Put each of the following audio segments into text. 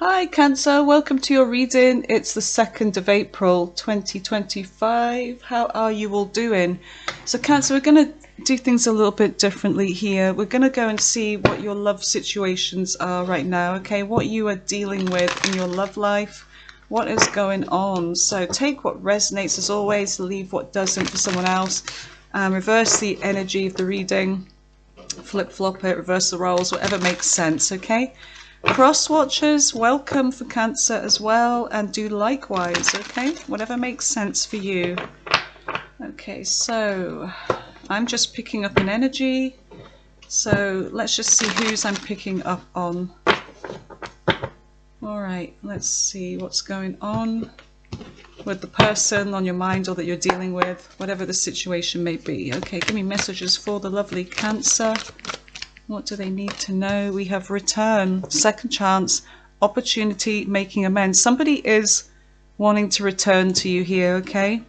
Hi Cancer, welcome to your reading. It's the 2nd of April 2025. How are you all doing? So Cancer, we're going to do things a little bit differently here. We're going to go and see what your love situations are right now, okay? What you are dealing with in your love life. What is going on? So take what resonates as always, leave what doesn't for someone else. Reverse the energy of the reading. Flip-flop it, reverse the roles, whatever makes sense, okay? Cross watchers, welcome for Cancer as well, and do likewise, okay? Whatever makes sense for you. Okay, so I'm just picking up an energy. So let's just see whose I'm picking up on. All right, let's see what's going on with the person on your mind or that you're dealing with, whatever the situation may be. Okay, give me messages for the lovely Cancer. What do they need to know? We have return, second chance, opportunity, making amends. Somebody is wanting to return to you here, okay?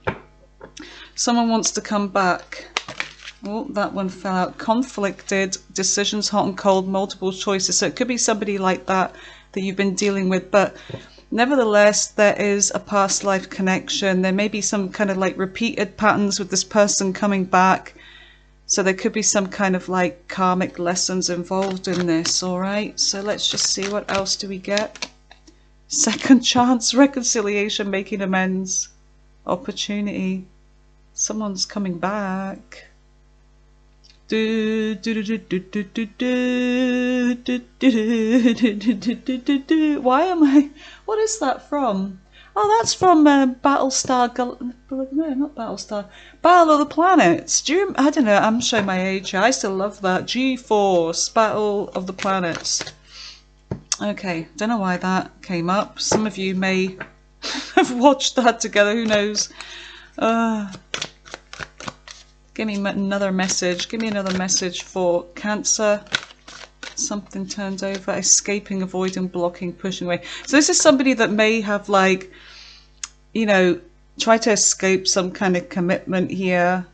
Someone wants to come back. Oh, that one fell out. Conflicted, decisions hot and cold, multiple choices. So it could be somebody like that you've been dealing with, but nevertheless, there is a past life connection. There may be some kind of like repeated patterns with this person coming back. So there could be some kind of like karmic lessons involved in this, all right? So let's just see, what else do we get? Second chance, reconciliation, making amends, opportunity. Someone's coming back. Why am I... What is that from? Oh, that's from Battlestar... No, not Battlestar. Battle of the Planets. Do you... I don't know, I'm showing my age here. I still love that. G-Force, Battle of the Planets. Okay, don't know why that came up. Some of you may have watched that together, who knows. Give me another message. Give me another message for Cancer. Something turned over. Escaping, avoiding, blocking, pushing away. So this is somebody that may have, like, you know, try to escape some kind of commitment here.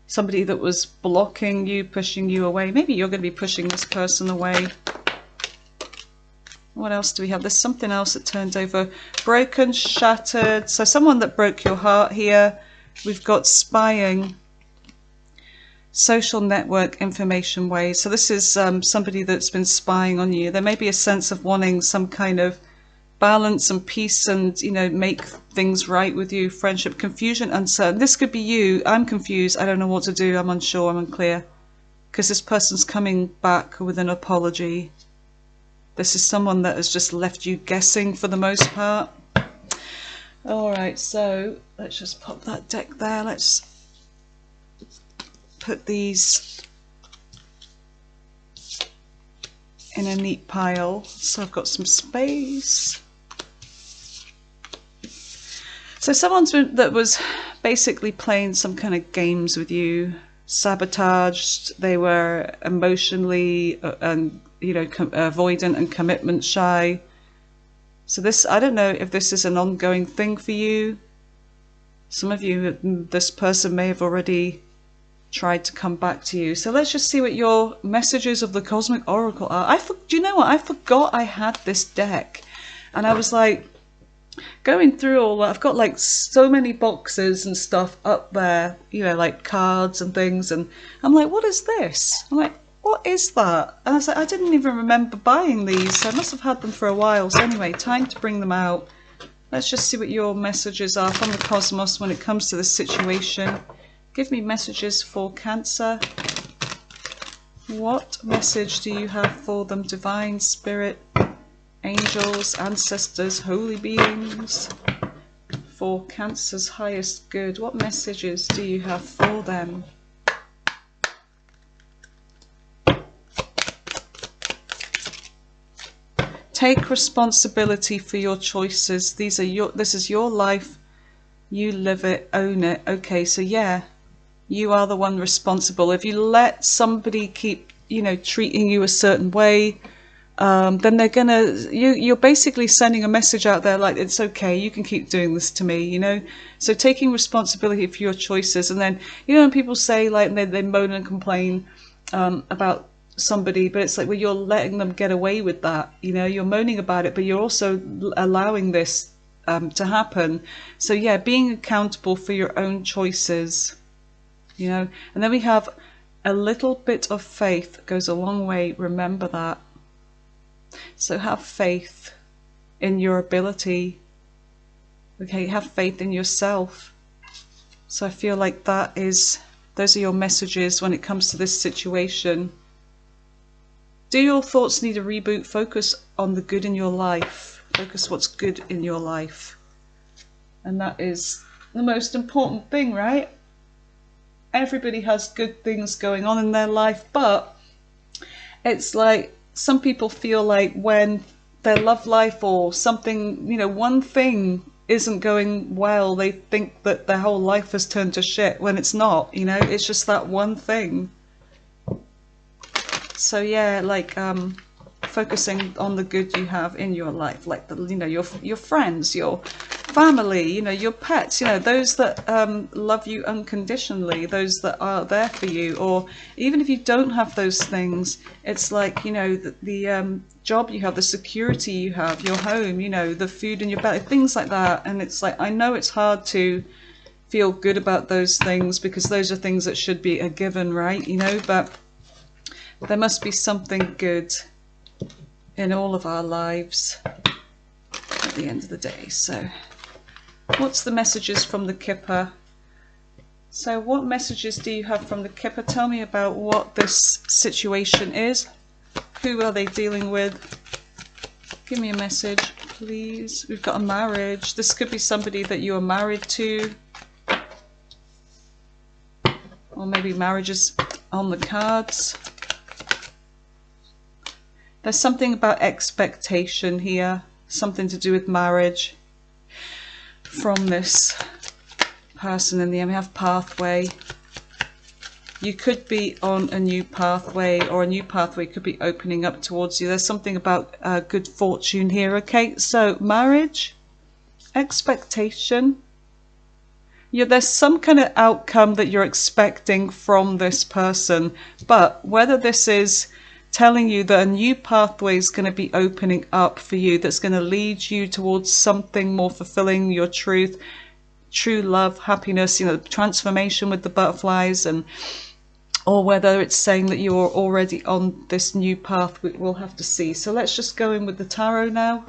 Somebody that was blocking you, pushing you away. Maybe you're going to be pushing this person away. What else do we have? There's something else that turned over. Broken, shattered. So someone that broke your heart here. We've got spying. Social network, information ways. So this is somebody that's been spying on you. There may be a sense of wanting some kind of balance and peace and, you know, make things right with you. Friendship, confusion, uncertain. This could be you. I'm confused. I don't know what to do. I'm unsure. I'm unclear. Because this person's coming back with an apology. This is someone that has just left you guessing for the most part. Alright, so let's just pop that deck there. Let's put these in a neat pile so I've got some space. So someone's that was basically playing some kind of games with you, sabotaged. They were emotionally and, you know, avoidant and commitment shy. So this, I don't know if this is an ongoing thing for you. Some of you, this person may have already tried to come back to you. So let's just see what your messages of the Cosmic Oracle are. Do you know what? I forgot I had this deck. And I was like, going through all that. I've got like so many boxes and stuff up there, you know, like cards and things. And I'm like, what is this? I'm like, what is that? And I was like, I didn't even remember buying these. So I must have had them for a while. So anyway, time to bring them out. Let's just see what your messages are from the cosmos when it comes to this situation. Give me messages for Cancer. What message do you have for them? Divine Spirit, angels, ancestors, holy beings. For Cancer's highest good, what messages do you have for them? Take responsibility for your choices. This is your life. You live it, own it. Okay, so yeah. You are the one responsible. If you let somebody keep, you know, treating you a certain way, then they're gonna, you're basically sending a message out there like, it's okay, you can keep doing this to me, you know. So taking responsibility for your choices. And then, you know, when people say like they moan and complain about somebody, but it's like, well, you're letting them get away with that. You know, you're moaning about it, but you're also allowing this to happen. So yeah, being accountable for your own choices, you know. And then we have a little bit of faith goes a long way. Remember that. So have faith in your ability. Okay, have faith in yourself. So I feel like those are your messages when it comes to this situation. Do your thoughts need a reboot? Focus on the good in your life. Focus what's good in your life. And that is the most important thing, right? Everybody has good things going on in their life, but it's like some people feel like when their love life or something, you know, one thing isn't going well, they think that their whole life has turned to shit, when it's not, you know, it's just that one thing. So yeah, like focusing on the good you have in your life, like the, you know, your friends, your family, you know, your pets, you know, those that love you unconditionally, those that are there for you. Or even if you don't have those things, it's like, you know, the job you have, the security you have, your home, you know, the food in your belly, things like that. And it's like, I know it's hard to feel good about those things because those are things that should be a given, right? You know, but there must be something good in all of our lives at the end of the day. So what's the messages from the Kipper? So what messages do you have from the Kipper? Tell me about what this situation is. Who are they dealing with? Give me a message, please. We've got a marriage. This could be somebody that you are married to. Or maybe marriages on the cards. There's something about expectation here. Something to do with marriage from this person in the end. We have pathway. You could be on a new pathway, or a new pathway could be opening up towards you. There's something about good fortune here. Okay, so marriage, expectation. Yeah, there's some kind of outcome that you're expecting from this person, but whether this is telling you that a new pathway is going to be opening up for you, that's going to lead you towards something more fulfilling, your truth, true love, happiness, you know, transformation with the butterflies, and or whether it's saying that you're already on this new path, we'll have to see. So let's just go in with the tarot now.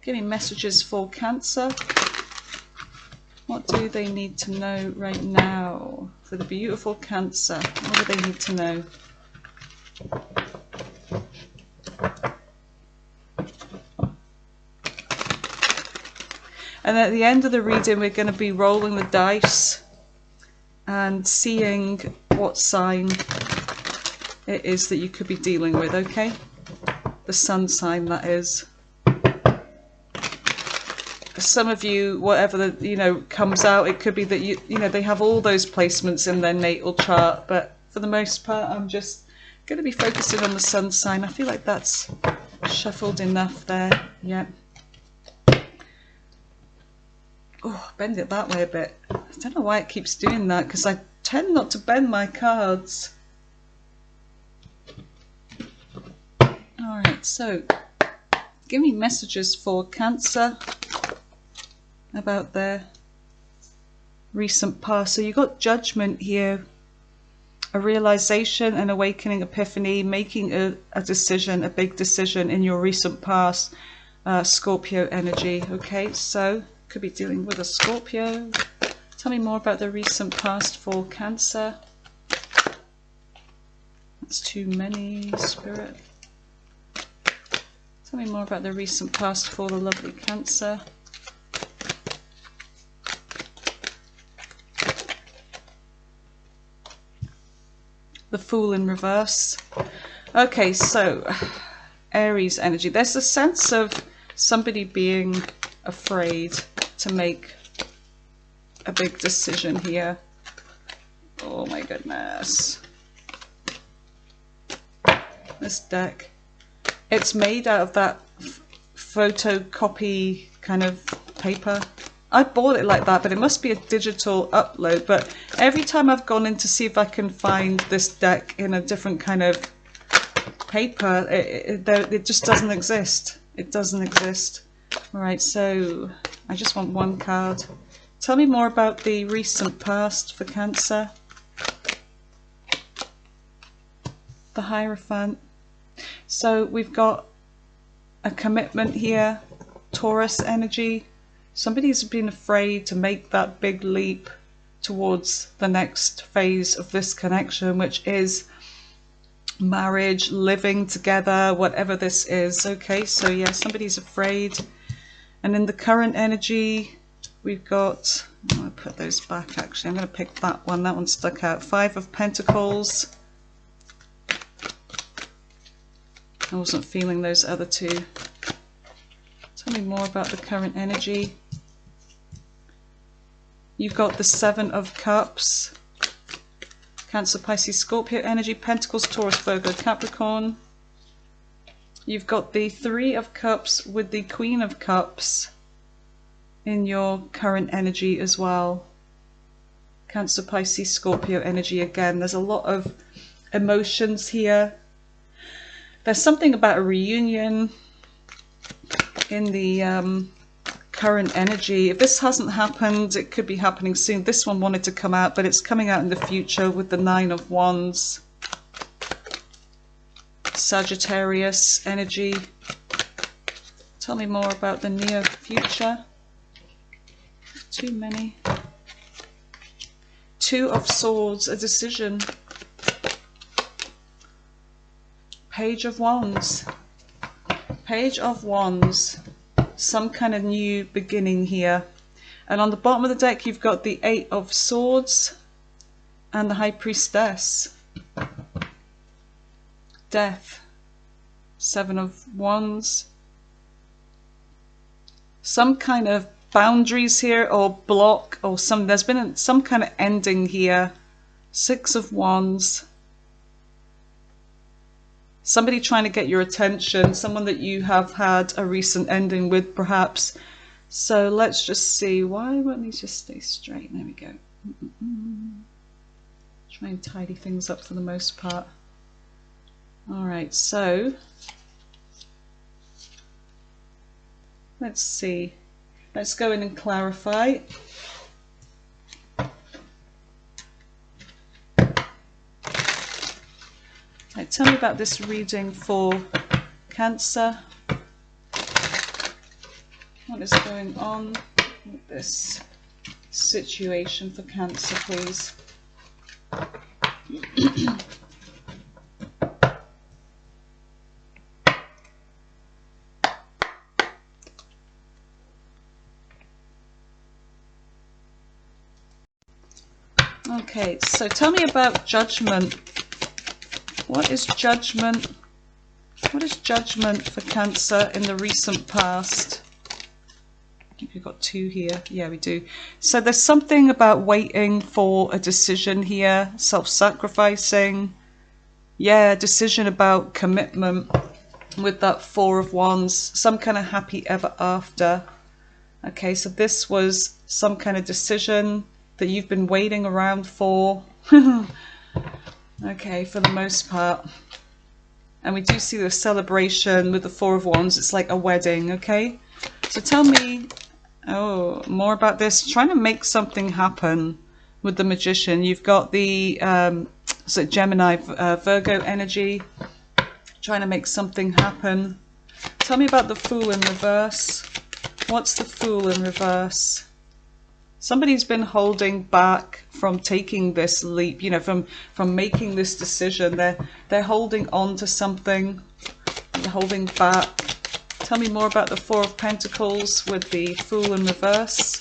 Give me messages for Cancer. What do they need to know right now for the beautiful Cancer? What do they need to know? And at the end of the reading, we're going to be rolling the dice and seeing what sign it is that you could be dealing with, okay? The sun sign, that is. Some of you, whatever the, you know, comes out, it could be that you know, they have all those placements in their natal chart, but for the most part, I'm just going to be focusing on the sun sign. I feel like that's shuffled enough there. Yeah. Oh, bend it that way a bit. I don't know why it keeps doing that, because I tend not to bend my cards. Alright, so give me messages for Cancer about their recent past. So you got Judgment here, a realization, an awakening, epiphany, making a decision, a big decision in your recent past. Scorpio energy. Okay, so could be dealing with a Scorpio. Tell me more about the recent past for Cancer. That's too many, Spirit. Tell me more about the recent past for the lovely Cancer. The Fool in reverse. Okay, so Aries energy. There's a sense of somebody being afraid to make a big decision here. Oh my goodness. This deck. It's made out of that photocopy kind of paper. I bought it like that, but it must be a digital upload. But every time I've gone in to see if I can find this deck in a different kind of paper. It just doesn't exist. It doesn't exist. All right, so I just want one card. Tell me more about the recent past for Cancer. The Hierophant. So we've got a commitment here, Taurus energy. Somebody's been afraid to make that big leap towards the next phase of this connection, which is marriage, living together, whatever this is. Okay, so yeah, somebody's afraid. And in the current energy, we've got, I'm going to put those back actually. I'm going to pick that one. That one stuck out. 5 of Pentacles. I wasn't feeling those other two. Tell me more about the current energy. You've got the 7 of Cups. Cancer, Pisces, Scorpio energy. Pentacles, Taurus, Virgo, Capricorn. You've got the 3 of Cups with the Queen of Cups in your current energy as well. Cancer, Pisces, Scorpio energy again. There's a lot of emotions here. There's something about a reunion in the current energy. If this hasn't happened, it could be happening soon. This one wanted to come out, but it's coming out in the future with the 9 of Wands. Sagittarius energy. Tell me more about the near future. Too many. 2 of Swords, a decision. Page of Wands. Page of Wands. Some kind of new beginning here. And on the bottom of the deck, you've got the 8 of Swords and the High Priestess. Death. 7 of Wands. Some kind of boundaries here or block or there's been some kind of ending here. 6 of Wands. Somebody trying to get your attention, someone that you have had a recent ending with perhaps. So let's just see, why won't these just stay straight? There we go. Try and tidy things up for the most part. Alright, so let's see. Let's go in and clarify. Right, tell me about this reading for Cancer. What is going on with this situation for Cancer, please? Okay, so tell me about Judgment. What is Judgment? What is Judgment for Cancer in the recent past? I think we've got 2 here. Yeah, we do. So there's something about waiting for a decision here, self-sacrificing. Yeah, decision about commitment with that 4 of Wands. Some kind of happy ever after. Okay, so this was some kind of decision that you've been waiting around for. Okay, for the most part. And we do see the celebration with the 4 of Wands. It's like a wedding, okay? So tell me more about this. Trying to make something happen with the Magician. You've got the Gemini, Virgo energy. Trying to make something happen. Tell me about the Fool in reverse. What's the Fool in reverse? Somebody's been holding back from taking this leap, you know, from making this decision. They're holding on to something. They're holding back. Tell me more about the 4 of Pentacles with the Fool in reverse.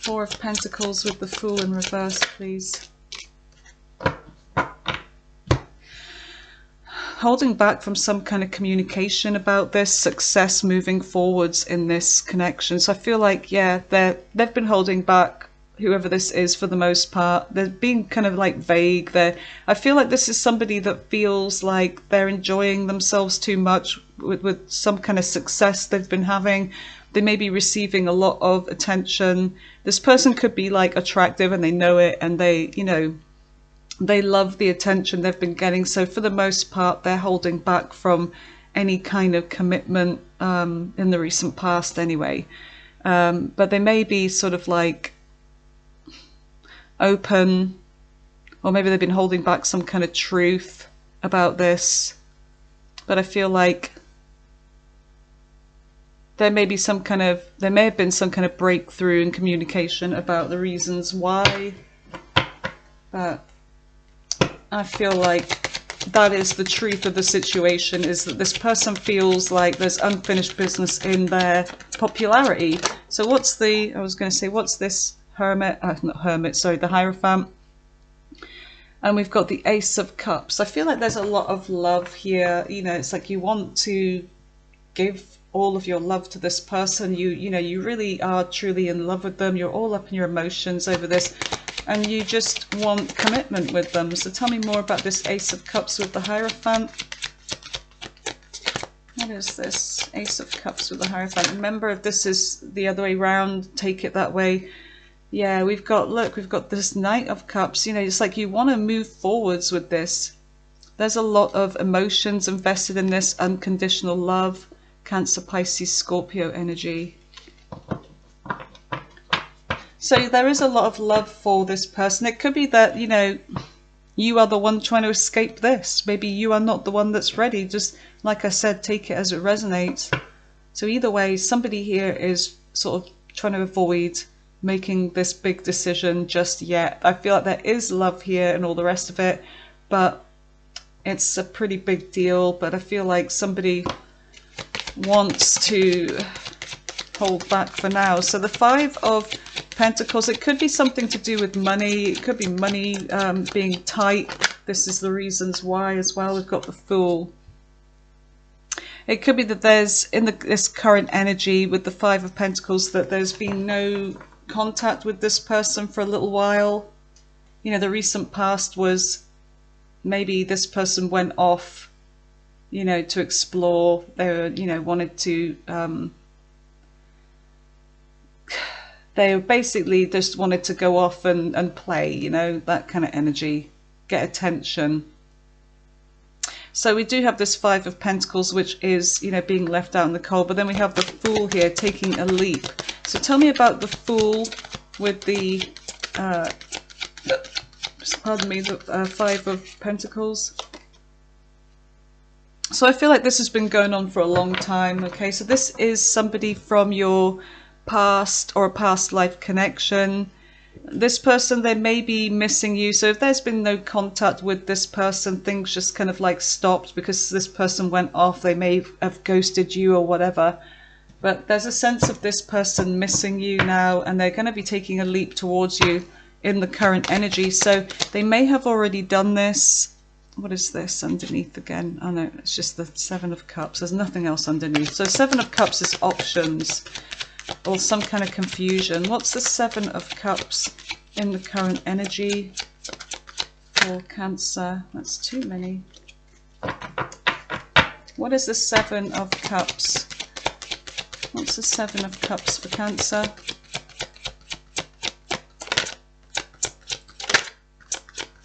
4 of Pentacles with the Fool in reverse, please. Holding back from some kind of communication about this, success moving forwards in this connection. So I feel like, yeah, they've been holding back, whoever this is, for the most part. They're being kind of like vague. I feel like this is somebody that feels like they're enjoying themselves too much with some kind of success they've been having. They may be receiving a lot of attention. This person could be like attractive and they know it, and they, you know, they love the attention they've been getting. So for the most part, they're holding back from any kind of commitment in the recent past anyway. But they may be sort of like open, or maybe they've been holding back some kind of truth about this. But I feel like there may have been some kind of breakthrough in communication about the reasons why. But I feel like that is the truth of the situation, is that this person feels like there's unfinished business in their popularity. So what's the, I was going to say, what's this Hermit, not Hermit, sorry, the Hierophant. And we've got the Ace of Cups. I feel like there's a lot of love here. You know, it's like you want to give all of your love to this person. You know, you really are truly in love with them. You're all up in your emotions over this, and you just want commitment with them. So tell me more about this Ace of Cups with the Hierophant. What is this? Ace of Cups with the Hierophant. Remember, if this is the other way around, take it that way. Yeah, we've got, look, we've got this Knight of Cups. You know, it's like you want to move forwards with this. There's a lot of emotions invested in this, unconditional love, Cancer, Pisces, Scorpio energy. So there is a lot of love for this person. It could be that, you know, you are the one trying to escape this. Maybe you are not the one that's ready. Just like I said, take it as it resonates. So either way, somebody here is sort of trying to avoid making this big decision just yet. I feel like there is love here and all the rest of it, but it's a pretty big deal. But I feel like somebody wants to hold back for now. So the Five of Pentacles, it could be something to do with money. It could be money being tight. This is the reasons why as well. We've got the Fool. It could be that there's, in this current energy with the Five of Pentacles, that there's been no contact with this person for a little while. You know, the recent past was maybe this person went off, you know, to explore. They were, you know, wanted to, they basically just wanted to go off and play, you know, that kind of energy, get attention. So we do have this Five of Pentacles, which is, you know, being left out in the cold. But then we have the Fool here, taking a leap. So tell me about the Fool with the, pardon me, the Five of Pentacles. So I feel like this has been going on for a long time. Okay, so this is somebody from your past or a past life connection. This person, they may be missing you. So if there's been no contact with this person, things just kind of like stopped because this person went off. They may have ghosted you or whatever. But there's a sense of this person missing you now, and they're going to be taking a leap towards you in the current energy. So they may have already done this. What is this underneath again? Oh no, it's just the Seven of Cups. There's nothing else underneath. So Seven of Cups is options or some kind of confusion. What's the Seven of Cups in the current energy for Cancer? That's too many. What is the Seven of Cups? What's the Seven of Cups for Cancer?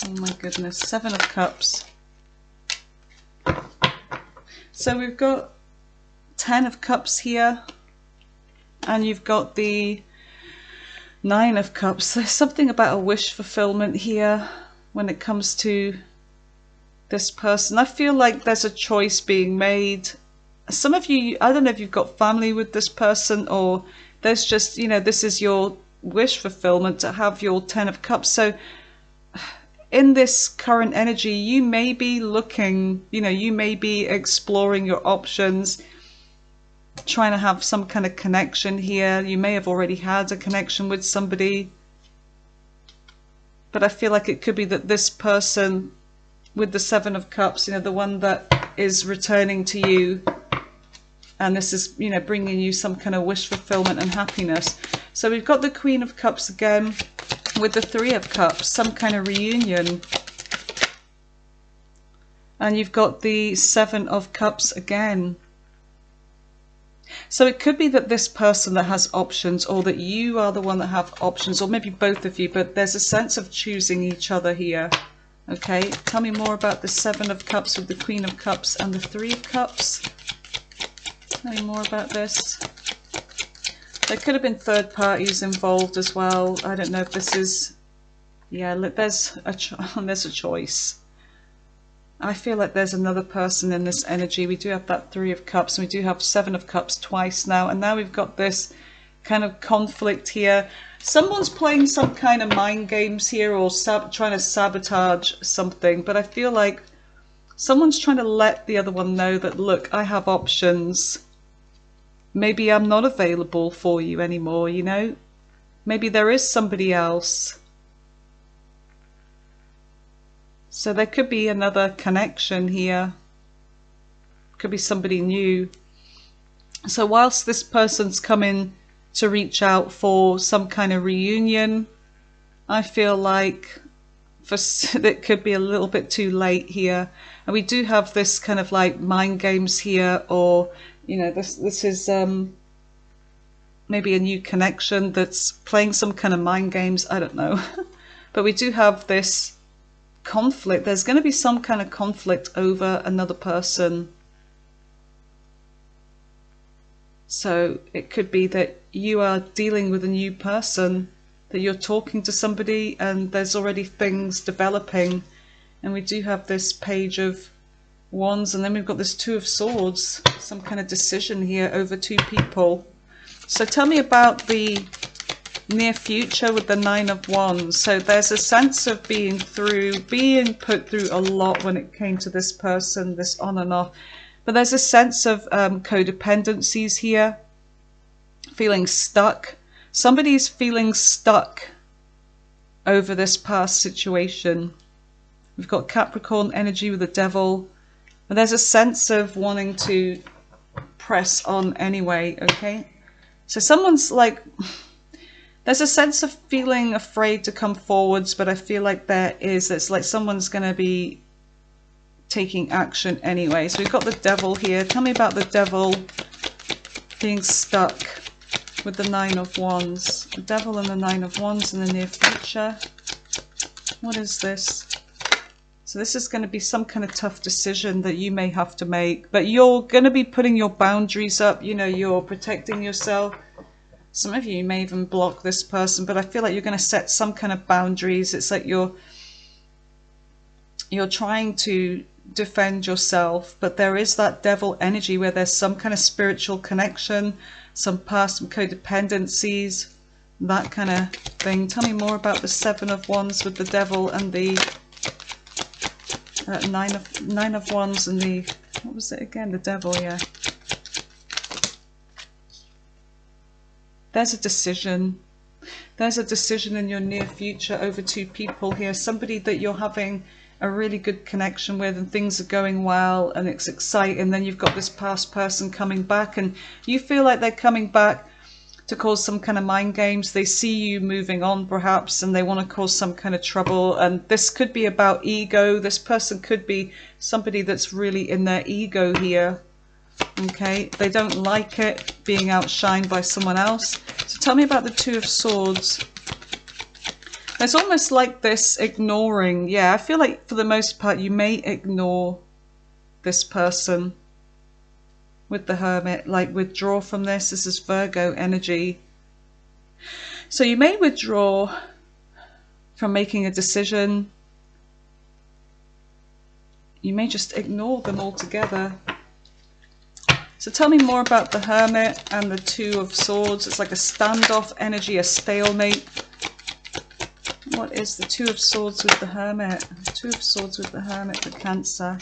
Oh my goodness, Seven of Cups. So we've got 10 of Cups here, and you've got the Nine of Cups. There's something about a wish fulfillment here when it comes to this person. I feel like there's a choice being made. Some of you, I don't know if you've got family with this person, or there's just, you know, this is your wish fulfillment to have your 10 of Cups. So in this current energy, you may be looking, you know, you may be exploring your options, trying to have some kind of connection here. You may have already had a connection with somebody, but I feel like it could be that this person with the Seven of Cups, you know, the one that is returning to you, and this is, you know, bringing you some kind of wish fulfillment and happiness. So we've got the Queen of Cups again with the Three of Cups, some kind of reunion. And you've got the Seven of Cups again. So it could be that this person that has options, or that you are the one that have options, or maybe both of you, but there's a sense of choosing each other here. Okay, tell me more about the Seven of Cups with the Queen of Cups and the Three of Cups. Tell me more about this. There could have been third parties involved as well. I don't know if this is... Yeah, look, there's a choice. I feel like there's another person in this energy. We do have that Three of Cups, and we do have Seven of Cups twice now. And now we've got this kind of conflict here. Someone's playing some kind of mind games here, or trying to sabotage something. But I feel like someone's trying to let the other one know that, look, I have options. Maybe I'm not available for you anymore, you know? Maybe there is somebody else. So there could be another connection here. Could be somebody new. So whilst this person's coming to reach out for some kind of reunion, I feel like it could be a little bit too late here. And we do have this kind of like mind games here, or, you know, this is maybe a new connection that's playing some kind of mind games. I don't know. But we do have this conflict. There's going to be some kind of conflict over another person. So it could be that you are dealing with a new person, that you're talking to somebody and there's already things developing. And we do have this Page of Wands, and then we've got this Two of Swords, some kind of decision here over two people. So tell me about the near future with the Nine of Wands. So there's a sense of being put through a lot when it came to this person, this on and off. But there's a sense of codependencies here, feeling stuck. Somebody's feeling stuck over this past situation. We've got Capricorn energy with the Devil. But there's a sense of wanting to press on anyway, okay? So someone's like... There's a sense of feeling afraid to come forwards, but I feel like it's like someone's going to be taking action anyway. So we've got the Devil here. Tell me about the Devil being stuck with the Nine of Wands. The Devil and the Nine of Wands in the near future. What is this? So this is going to be some kind of tough decision that you may have to make, but you're going to be putting your boundaries up. You know, you're protecting yourself. Some of you may even block this person, but I feel like you're going to set some kind of boundaries. It's like you're trying to defend yourself, but there is that Devil energy where there's some kind of spiritual connection, some codependencies, that kind of thing. Tell me more about the Seven of Wands with the Devil and the Nine of Wands and the, what was it again? The Devil, yeah. There's a decision. There's a decision in your near future over two people here. Somebody that you're having a really good connection with and things are going well and it's exciting. Then you've got this past person coming back and you feel like they're coming back to cause some kind of mind games. They see you moving on perhaps and they want to cause some kind of trouble. And this could be about ego. This person could be somebody that's really in their ego here. Okay, they don't like it being outshined by someone else. So tell me about the Two of Swords. There's almost like this ignoring. Yeah, I feel like for the most part you may ignore this person with the Hermit, like withdraw from this. This is Virgo energy. So you may withdraw from making a decision. You may just ignore them altogether. So tell me more about the Hermit and the Two of Swords. It's like a standoff energy, a stalemate. What is the Two of Swords with the Hermit? Two of Swords with the Hermit for Cancer.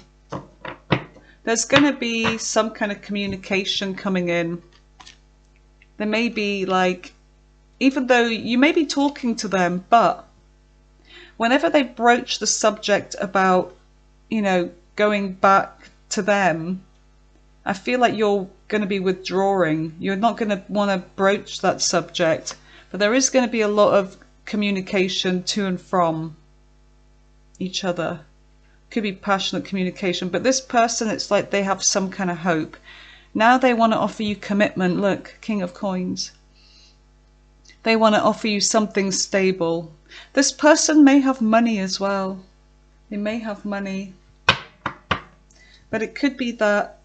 There's going to be some kind of communication coming in. There may be like, even though you may be talking to them, but whenever they broach the subject about, you know, going back to them, I feel like you're going to be withdrawing. You're not going to want to broach that subject. But there is going to be a lot of communication to and from each other. Could be passionate communication. But this person, it's like they have some kind of hope. Now they want to offer you commitment. Look, King of Coins. They want to offer you something stable. This person may have money as well. They may have money. But it could be that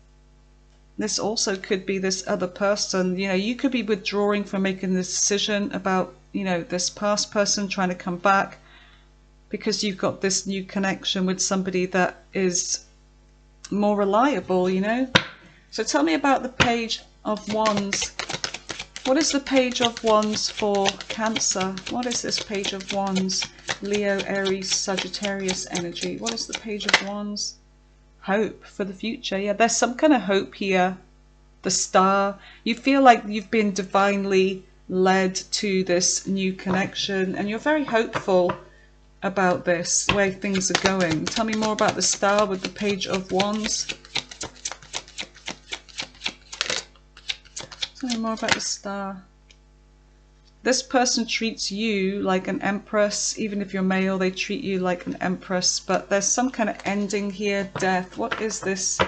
this also could be this other person. You know, you could be withdrawing from making this decision about, you know, this past person trying to come back because you've got this new connection with somebody that is more reliable, you know. So tell me about the Page of Wands. What is the Page of Wands for Cancer? What is this Page of Wands? Leo, Aries, Sagittarius energy. What is the Page of Wands? Hope for the future. Yeah, there's some kind of hope here. The Star. You feel like you've been divinely led to this new connection and you're very hopeful about this, where things are going. Tell me more about the Star with the Page of Wands. Tell me more about the Star. This person treats you like an empress. Even if you're male, they treat you like an empress. But there's some kind of ending here. Death. What is this?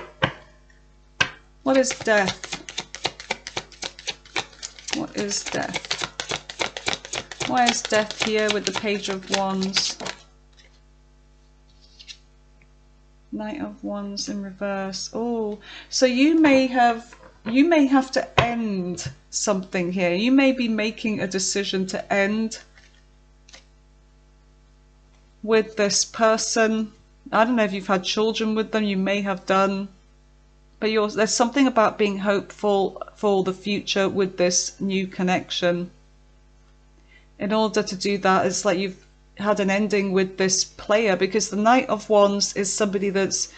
What is death? What is death? Why is death here with the Page of Wands? Knight of Wands in reverse. Oh, so you may have to end something here. You may be making a decision to end with this person. I don't know if you've had children with them. You may have done. But there's something about being hopeful for the future with this new connection. In order to do that, it's like you've had an ending with this player, because the Knight of Wands is somebody that's,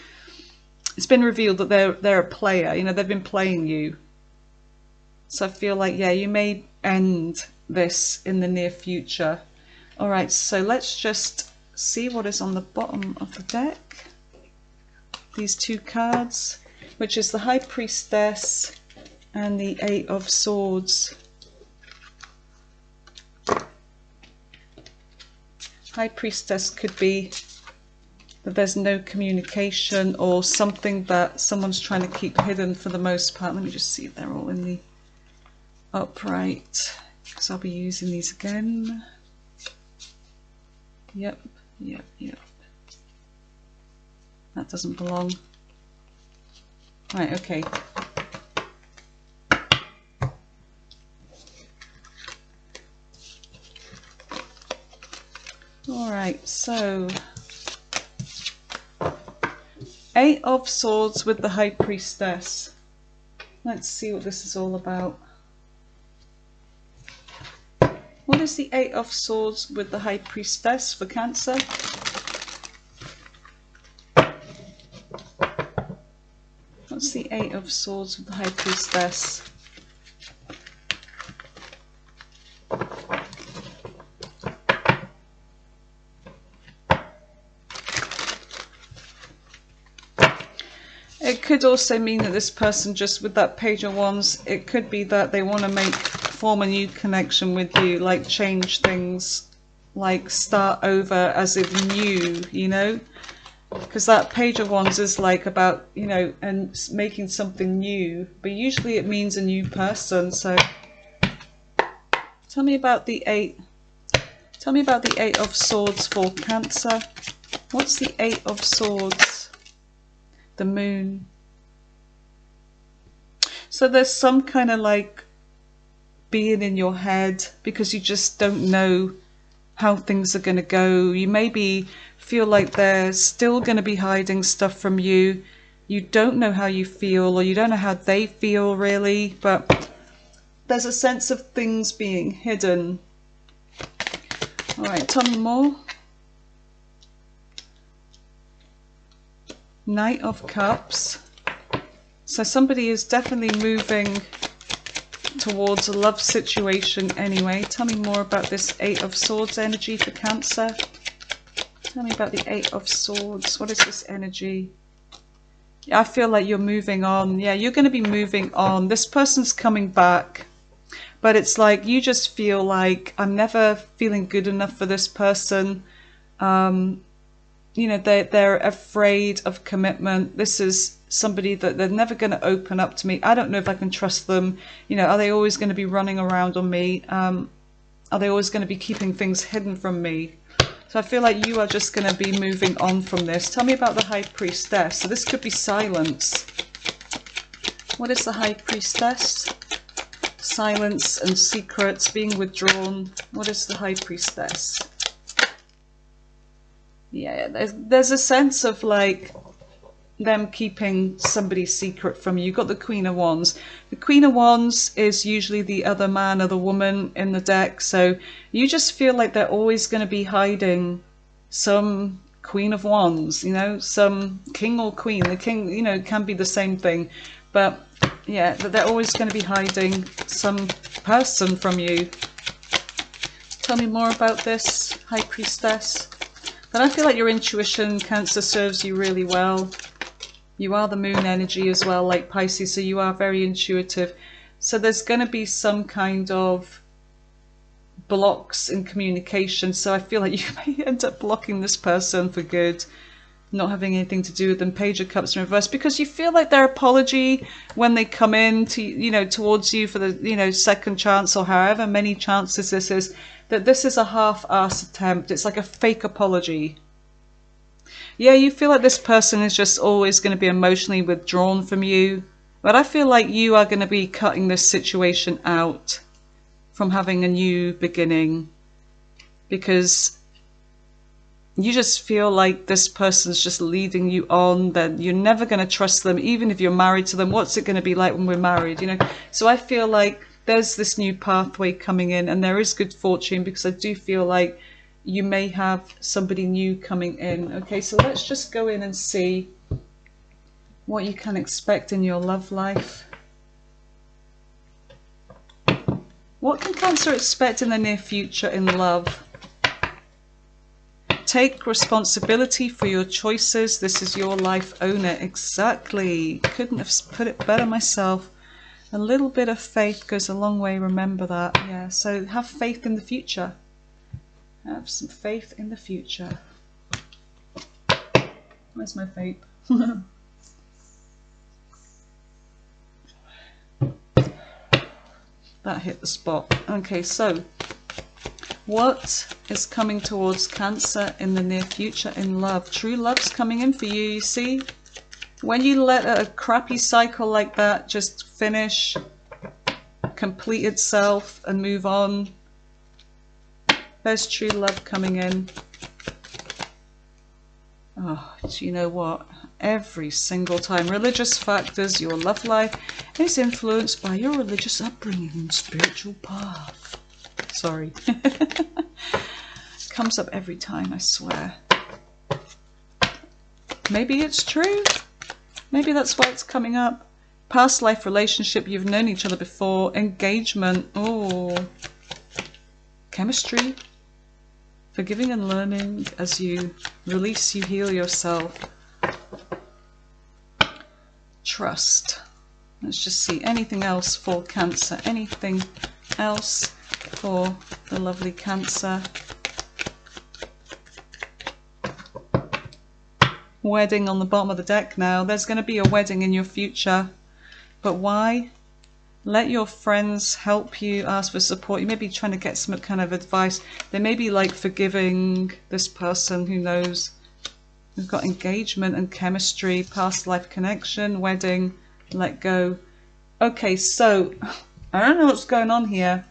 it's been revealed that they're a player. You know, they've been playing you. So I feel like, yeah, you may end this in the near future. All right, so let's just see what is on the bottom of the deck. These two cards, which is the High Priestess and the Eight of Swords. High Priestess could be that there's no communication or something that someone's trying to keep hidden for the most part. Let me just see if they're all in the upright, because I'll be using these again. Yep, yep, yep. That doesn't belong. Right, okay. Alright, so Eight of Swords with the High Priestess. Let's see what this is all about. What is the Eight of Swords with the High Priestess for Cancer? What's the Eight of Swords with the High Priestess? It could also mean that this person, just with that Page of Wands, it could be that they want to form a new connection with you, like change things, like start over as if new, you know? Because that Page of Wands is like about, you know, and making something new, but usually it means a new person. So tell me about the Eight of Swords for Cancer. What's the Eight of Swords? The Moon. So there's some kind of like being in your head because you just don't know how things are going to go. You maybe feel like they're still going to be hiding stuff from you. You don't know how you feel, or you don't know how they feel really, but there's a sense of things being hidden. All right, tell me more. Knight of Cups. So somebody is definitely moving towards a love situation anyway. Tell me more about this Eight of Swords energy for Cancer. Tell me about the Eight of Swords. What is this energy? Yeah, I feel like you're moving on. Yeah, you're going to be moving on. This person's coming back. But it's like you just feel like, I'm never feeling good enough for this person. You know, they're afraid of commitment. This is somebody that they're never going to open up to me. I don't know if I can trust them. You know, are they always going to be running around on me? Are they always going to be keeping things hidden from me? So I feel like you are just going to be moving on from this. Tell me about the High Priestess. So this could be silence. What is the High Priestess? Silence and secrets, being withdrawn. What is the High Priestess? Yeah, there's a sense of like them keeping somebody's secret from you. You've got the Queen of Wands. The Queen of Wands is usually the other man or the woman in the deck, so you just feel like they're always going to be hiding some Queen of Wands, you know, some king or queen. The king, you know, can be the same thing, but yeah, they're always going to be hiding some person from you. Tell me more about this, High Priestess. But I feel like your intuition, Cancer, serves you really well. You are the moon energy as well, like Pisces, so you are very intuitive. So there's going to be some kind of blocks in communication. So I feel like you may end up blocking this person for good, not having anything to do with them. Page of Cups in reverse, because you feel like their apology when they come in to, you know, towards you for the, you know, second chance or however many chances this is, that this is a half-assed attempt. It's like a fake apology. Yeah, you feel like this person is just always going to be emotionally withdrawn from you. But I feel like you are going to be cutting this situation out from having a new beginning. Because you just feel like this person's just leading you on, that you're never going to trust them, even if you're married to them. What's it going to be like when we're married, you know? So I feel like there's this new pathway coming in, and there is good fortune, because I do feel like you may have somebody new coming in. Okay, so let's just go in and see what you can expect in your love life. What can Cancer expect in the near future in love? Take responsibility for your choices. This is your life. Own it. Exactly. Couldn't have put it better myself. A little bit of faith goes a long way. Remember that. Yeah. So have faith in the future. Have some faith in the future. Where's my vape? That hit the spot. Okay, so what is coming towards Cancer in the near future in love? True love's coming in for you, you see? When you let a crappy cycle like that just finish, complete itself and move on, there's true love coming in. Oh, do you know what? Every single time. Religious factors, your love life is influenced by your religious upbringing and spiritual path. Sorry. Comes up every time, I swear. Maybe it's true. Maybe that's why it's coming up. Past life relationship, you've known each other before. Engagement. Oh. Chemistry. Forgiving and learning as you release, you heal yourself. Trust. Let's just see. Anything else for Cancer? Anything else for the lovely Cancer? Wedding on the bottom of the deck now. There's going to be a wedding in your future. But why? Let your friends help you, ask for support. You may be trying to get some kind of advice. They may be like forgiving this person, who knows. We've got engagement and chemistry, past life connection, wedding, let go. Okay, so I don't know what's going on here.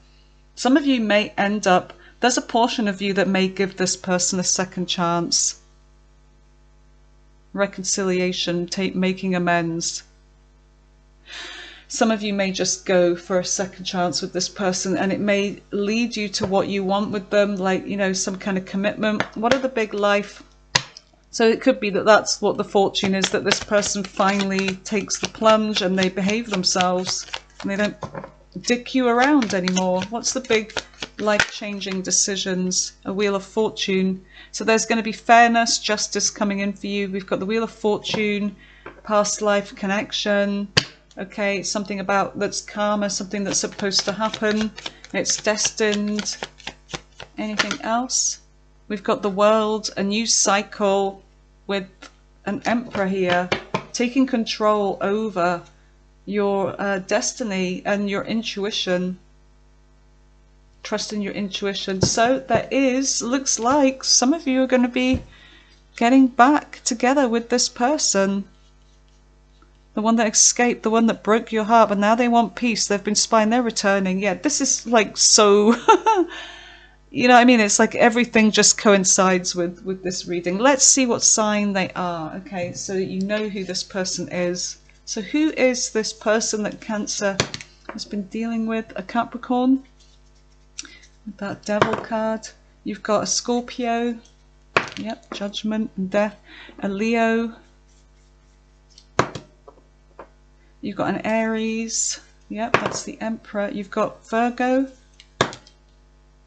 Some of you may end up, there's a portion of you that may give this person a second chance. Reconciliation, making amends. Some of you may just go for a second chance with this person, and it may lead you to what you want with them, like, you know, some kind of commitment. What are the big life? So it could be that that's what the fortune is, that this person finally takes the plunge and they behave themselves and they don't dick you around anymore. What's the big life-changing decisions? A Wheel of Fortune. So there's going to be fairness, justice coming in for you. We've got the Wheel of Fortune, past life connection. Okay, something about that's karma, something that's supposed to happen. It's destined. Anything else? We've got the World, a new cycle with an Emperor here, taking control over your destiny and your intuition. Trust in your intuition. So there is, looks like some of you are going to be getting back together with this person. The one that escaped, the one that broke your heart, but now they want peace. They've been spying, they're returning. Yeah, this is like so... You know what I mean? It's like everything just coincides with this reading. Let's see what sign they are. Okay, so you know who this person is. So who is this person that Cancer has been dealing with? A Capricorn. With that Devil card. You've got a Scorpio. Yep, Judgment and Death. A Leo. You've got an Aries. Yep, that's the Emperor. You've got Virgo.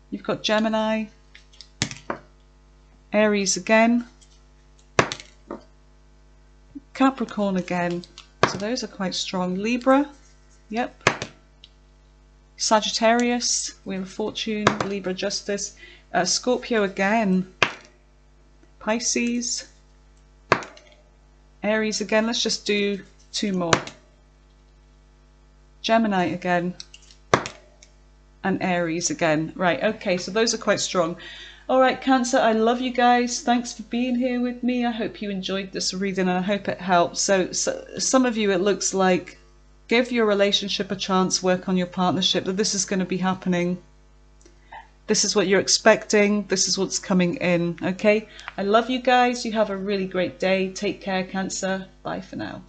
You've got Gemini, Aries again, Capricorn again, so those are quite strong. Libra, yep, Sagittarius, Wheel of Fortune, Libra Justice, Scorpio again, Pisces, Aries again. Let's just do 2 more. Gemini again. And Aries again. Right, okay, so those are quite strong. Alright, Cancer, I love you guys. Thanks for being here with me. I hope you enjoyed this reading and I hope it helps. So some of you, it looks like, give your relationship a chance, work on your partnership, that this is going to be happening. This is what you're expecting. This is what's coming in, okay? I love you guys. You have a really great day. Take care, Cancer. Bye for now.